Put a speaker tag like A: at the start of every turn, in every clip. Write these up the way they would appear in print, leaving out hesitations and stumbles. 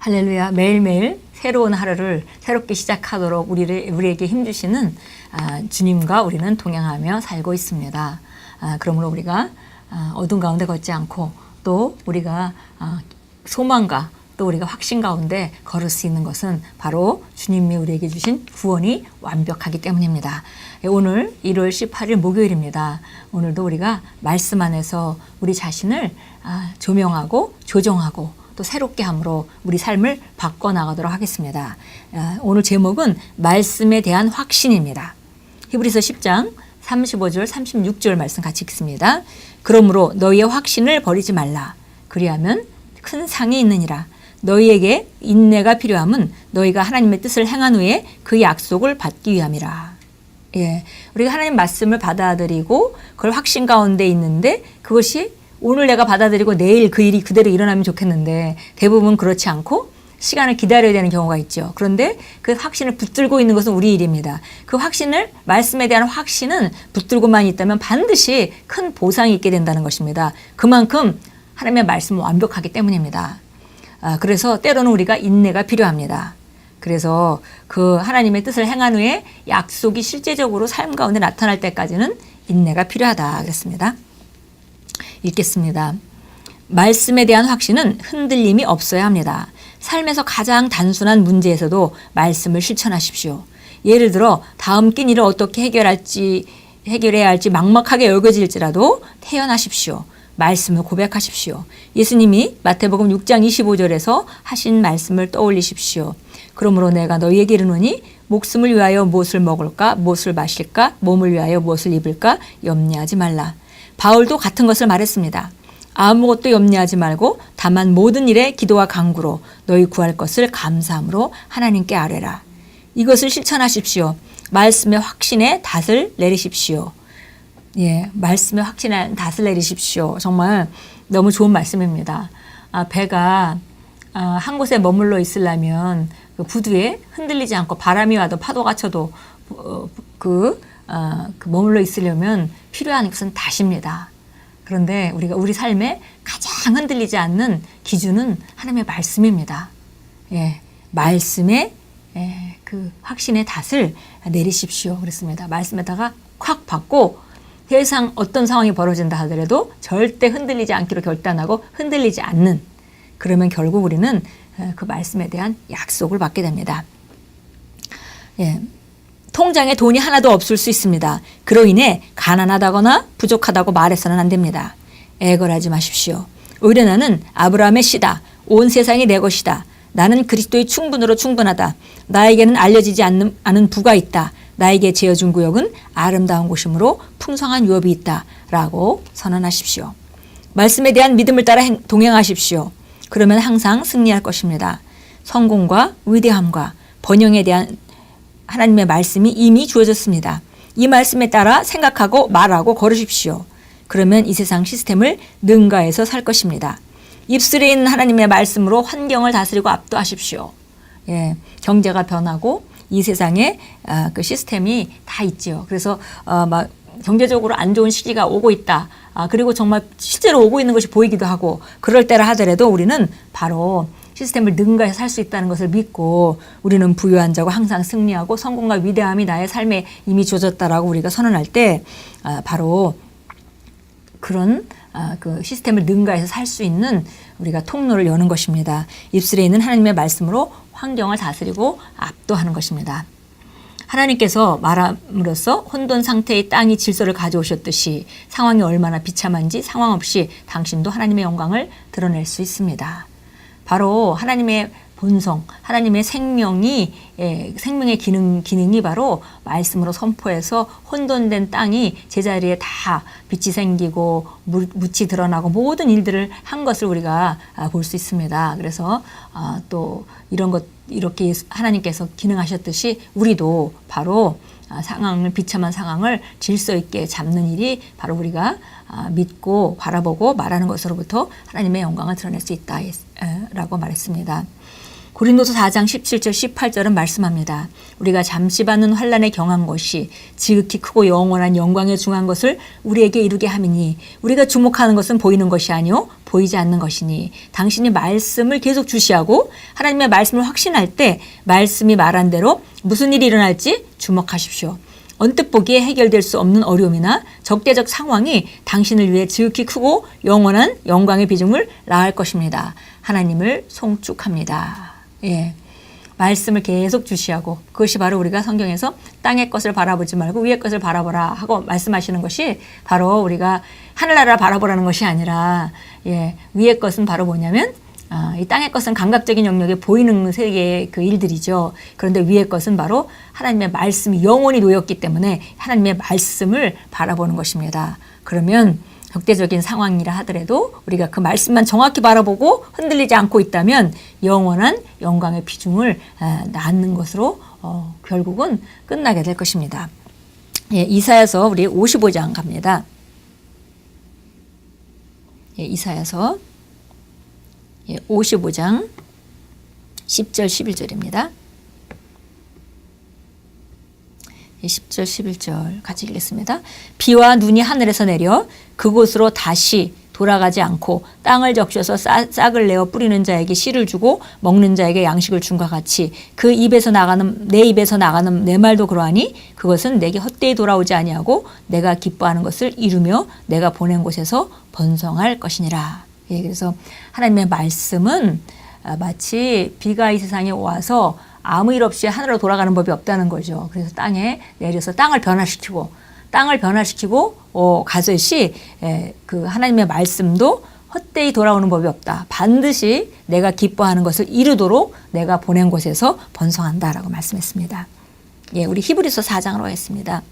A: 할렐루야. 매일매일 새로운 하루를 새롭게 시작하도록 우리에게 힘주시는 주님과 우리는 동행하며 살고 있습니다. 그러므로 우리가 어둠 가운데 걷지 않고 또 우리가 소망과 또 우리가 확신 가운데 걸을 수 있는 것은 바로 주님이 우리에게 주신 구원이 완벽하기 때문입니다. 오늘 1월 18일 목요일입니다. 오늘도 우리가 말씀 안에서 우리 자신을 조명하고 조정하고 또 새롭게 함으로 우리 삶을 바꿔나가도록 하겠습니다. 오늘 제목은 말씀에 대한 확신입니다. 히브리서 10장 35절 36절 말씀 같이 읽습니다. 그러므로 너희의 확신을 버리지 말라. 그리하면 큰 상이 있느니라. 너희에게 인내가 필요함은 너희가 하나님의 뜻을 행한 후에 그 약속을 받기 위함이라. 우리가 하나님 말씀을 받아들이고 그걸 확신 가운데 있는데 그것이 오늘 내가 받아들이고 내일 그 일이 그대로 일어나면 좋겠는데 대부분 그렇지 않고 시간을 기다려야 되는 경우가 있죠. 그런데 그 확신을 붙들고 있는 것은 우리 일입니다. 그 확신을, 말씀에 대한 확신은 붙들고만 있다면 반드시 큰 보상이 있게 된다는 것입니다. 그만큼 하나님의 말씀은 완벽하기 때문입니다. 그래서 때로는 우리가 인내가 필요합니다. 그래서 그 하나님의 뜻을 행한 후에 약속이 실제적으로 삶 가운데 나타날 때까지는 인내가 필요하다 그랬습니다. 읽겠습니다. 말씀에 대한 확신은 흔들림이 없어야 합니다. 삶에서 가장 단순한 문제에서도 말씀을 실천하십시오. 예를 들어 다음 끼니를 어떻게 해결해야 할지 막막하게 여겨질지라도 태연하십시오. 말씀을 고백하십시오. 예수님이 마태복음 6장 25절에서 하신 말씀을 떠올리십시오. 그러므로 내가 너희에게 이르노니 목숨을 위하여 무엇을 먹을까 무엇을 마실까 몸을 위하여 무엇을 입을까 염려하지 말라. 바울도 같은 것을 말했습니다. 아무것도 염려하지 말고 다만 모든 일에 기도와 간구로 너희 구할 것을 감사함으로 하나님께 아뢰라. 이것을 실천하십시오. 말씀의 확신에 닷을 내리십시오. 말씀의 확신에 닷을 내리십시오. 정말 너무 좋은 말씀입니다. 배가 한 곳에 머물러 있으려면 그 부두에 흔들리지 않고 바람이 와도 파도가 쳐도 머물러 있으려면 필요한 것은 닷입니다. 그런데 우리 삶에 가장 흔들리지 않는 기준은 하나님의 말씀입니다. 말씀에 그 확신의 닷을 내리십시오. 그랬습니다. 말씀에다가 콱 받고 세상 어떤 상황이 벌어진다 하더라도 절대 흔들리지 않기로 결단하고 흔들리지 않는, 그러면 결국 우리는 그 말씀에 대한 약속을 받게 됩니다. 통장에 돈이 하나도 없을 수 있습니다. 그로 인해 가난하다거나 부족하다고 말해서는 안 됩니다. 애걸하지 마십시오. 오히려 나는 아브라함의 씨다. 온 세상이 내 것이다. 나는 그리스도의 충분으로 충분하다. 나에게는 알려지지 않은 부가 있다. 나에게 지어준 구역은 아름다운 곳이므로 풍성한 유업이 있다. 라고 선언하십시오. 말씀에 대한 믿음을 따라 동행하십시오. 그러면 항상 승리할 것입니다. 성공과 위대함과 번영에 대한 하나님의 말씀이 이미 주어졌습니다. 이 말씀에 따라 생각하고 말하고 걸으십시오. 그러면 이 세상 시스템을 능가해서 살 것입니다. 입술에 있는 하나님의 말씀으로 환경을 다스리고 압도하십시오. 경제가 변하고 이 세상에 그 시스템이 다 있지요. 그래서 막 경제적으로 안 좋은 시기가 오고 있다. 그리고 정말 실제로 오고 있는 것이 보이기도 하고 그럴 때라 하더라도 우리는 바로 시스템을 능가해서 살 수 있다는 것을 믿고 우리는 부유한 자고 항상 승리하고 성공과 위대함이 나의 삶에 이미 주어졌다라고 우리가 선언할 때 바로 그런 그 시스템을 능가해서 살 수 있는 우리가 통로를 여는 것입니다. 입술에 있는 하나님의 말씀으로 환경을 다스리고 압도하는 것입니다. 하나님께서 말함으로써 혼돈 상태의 땅이 질서를 가져오셨듯이 상황이 얼마나 비참한지 상황 없이 당신도 하나님의 영광을 드러낼 수 있습니다. 바로 하나님의 본성, 하나님의 생명의 기능이 바로 말씀으로 선포해서 혼돈된 땅이 제자리에 다 빛이 생기고 묻이 드러나고 모든 일들을 한 것을 우리가 볼 수 있습니다. 그래서 또 이렇게 하나님께서 기능하셨듯이 우리도 바로 비참한 상황을 질서 있게 잡는 일이 바로 우리가 믿고 바라보고 말하는 것으로부터 하나님의 영광을 드러낼 수 있다라고 말했습니다. 고린도서 4장 17절 18절은 말씀합니다. 우리가 잠시 받는 환난에 경한 것이 지극히 크고 영원한 영광에 중한 것을 우리에게 이루게 함이니 우리가 주목하는 것은 보이는 것이 아니요 보이지 않는 것이니 당신이 말씀을 계속 주시하고 하나님의 말씀을 확신할 때 말씀이 말한 대로 무슨 일이 일어날지 주목하십시오. 언뜻 보기에 해결될 수 없는 어려움이나 적대적 상황이 당신을 위해 지극히 크고 영원한 영광의 비중을 낳을 것입니다. 하나님을 송축합니다. 예. 말씀을 계속 주시하고 그것이 바로 우리가 성경에서 땅의 것을 바라보지 말고 위의 것을 바라보라 하고 말씀하시는 것이 바로 우리가 하늘나라를 바라보라는 것이 아니라 위의 것은 바로 뭐냐면 이 땅의 것은 감각적인 영역에 보이는 세계의 그 일들이죠. 그런데 위의 것은 바로 하나님의 말씀이 영원히 놓였기 때문에 하나님의 말씀을 바라보는 것입니다. 그러면 적대적인 상황이라 하더라도 우리가 그 말씀만 정확히 바라보고 흔들리지 않고 있다면 영원한 영광의 비중을 낳는 것으로 결국은 끝나게 될 것입니다. 이사야서 우리 55장 갑니다. 이사야서 55장 10절 11절입니다. 10절 11절 같이 읽겠습니다. 비와 눈이 하늘에서 내려 그곳으로 다시 돌아가지 않고 땅을 적셔서 싹을 내어 뿌리는 자에게 씨를 주고 먹는 자에게 양식을 준과 같이 내 입에서 나가는 내 말도 그러하니 그것은 내게 헛되이 돌아오지 아니하고 내가 기뻐하는 것을 이루며 내가 보낸 곳에서 번성할 것이니라. 그래서 하나님의 말씀은 마치 비가 이 세상에 와서 아무 일 없이 하늘로 돌아가는 법이 없다는 거죠. 그래서 땅에 내려서 땅을 변화시키고 가듯이 그 하나님의 말씀도 헛되이 돌아오는 법이 없다. 반드시 내가 기뻐하는 것을 이루도록 내가 보낸 곳에서 번성한다라고 말씀했습니다. 우리 히브리서 4장으로 가겠습니다.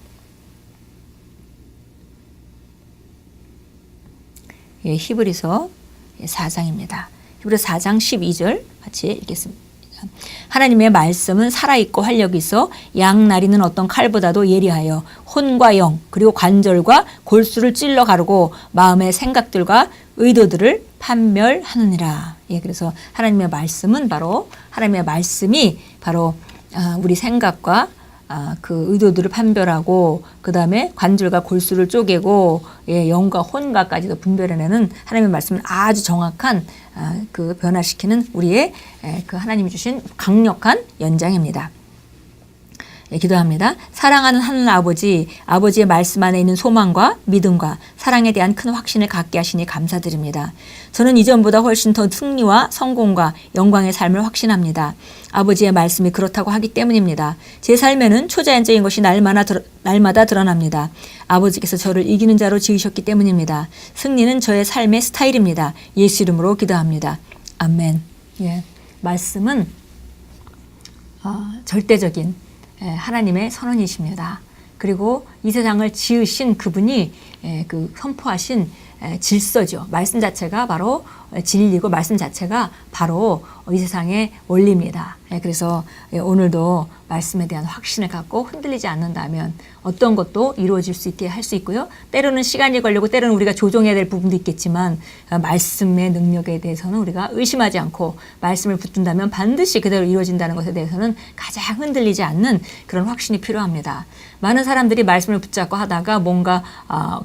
A: 히브리서 4장입니다. 히브리서 4장 12절 같이 읽겠습니다. 하나님의 말씀은 살아있고 활력이 있어 양날이는 어떤 칼보다도 예리하여 혼과 영 그리고 관절과 골수를 찔러 가르고 마음의 생각들과 의도들을 판별하느니라. 그래서 하나님의 말씀은 바로 하나님의 말씀이 바로 우리 생각과 그 의도들을 판별하고 그 다음에 관절과 골수를 쪼개고 영과 혼과까지도 분별해내는 하나님의 말씀은 아주 정확한 그 변화시키는 우리의 그 하나님이 주신 강력한 연장입니다. 기도합니다. 사랑하는 하늘 아버지, 아버지의 말씀 안에 있는 소망과 믿음과 사랑에 대한 큰 확신을 갖게 하시니 감사드립니다. 저는 이전보다 훨씬 더 승리와 성공과 영광의 삶을 확신합니다. 아버지의 말씀이 그렇다고 하기 때문입니다. 제 삶에는 초자연적인 것이 날마다 드러납니다. 아버지께서 저를 이기는 자로 지으셨기 때문입니다. 승리는 저의 삶의 스타일입니다. 예수 이름으로 기도합니다. 아멘. 말씀은 절대적인 하나님의 선언이십니다. 그리고 이 세상을 지으신 그분이 그 선포하신 질서죠. 말씀 자체가 바로 진리고 말씀 자체가 바로 이 세상의 원리입니다. 그래서 오늘도 말씀에 대한 확신을 갖고 흔들리지 않는다면 어떤 것도 이루어질 수 있게 할 수 있고요. 때로는 시간이 걸리고 때로는 우리가 조정해야 될 부분도 있겠지만 말씀의 능력에 대해서는 우리가 의심하지 않고 말씀을 붙든다면 반드시 그대로 이루어진다는 것에 대해서는 가장 흔들리지 않는 그런 확신이 필요합니다. 많은 사람들이 말씀을 붙잡고 하다가 뭔가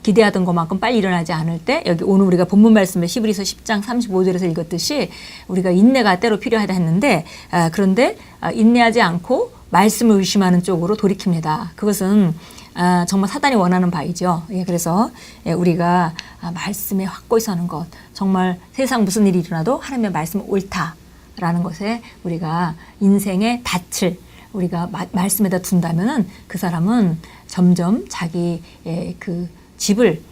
A: 기대하던 것만큼 빨리 일어나지 않을 때 여기 오늘 우리가 본문 말씀을 히브리서 10장 35절에서 읽었듯이 우리가 인내가 때로 필요하다 했는데 그런데 인내하지 않고 말씀을 의심하는 쪽으로 돌이킵니다. 그것은 정말 사단이 원하는 바이죠. 그래서 우리가 말씀에 확고히 서는 것, 정말 세상 무슨 일이 일어나도 하나님의 말씀은 옳다라는 것에 우리가 인생의 닻을 우리가 말씀에다 둔다면은 그 사람은 점점 자기의 그 집을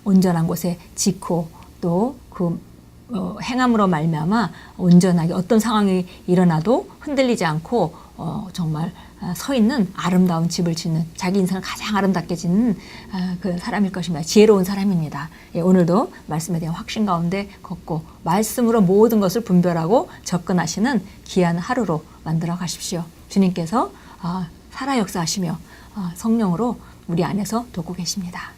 A: 온전한 곳에 짓고 또 그 행함으로 말미암아 온전하게 어떤 상황이 일어나도 흔들리지 않고 정말 서 있는 아름다운 집을 짓는 자기 인생을 가장 아름답게 짓는 그 사람일 것입니다. 지혜로운 사람입니다. 오늘도 말씀에 대한 확신 가운데 걷고 말씀으로 모든 것을 분별하고 접근하시는 귀한 하루로 만들어 가십시오. 주님께서 살아 역사하시며 성령으로 우리 안에서 돕고 계십니다.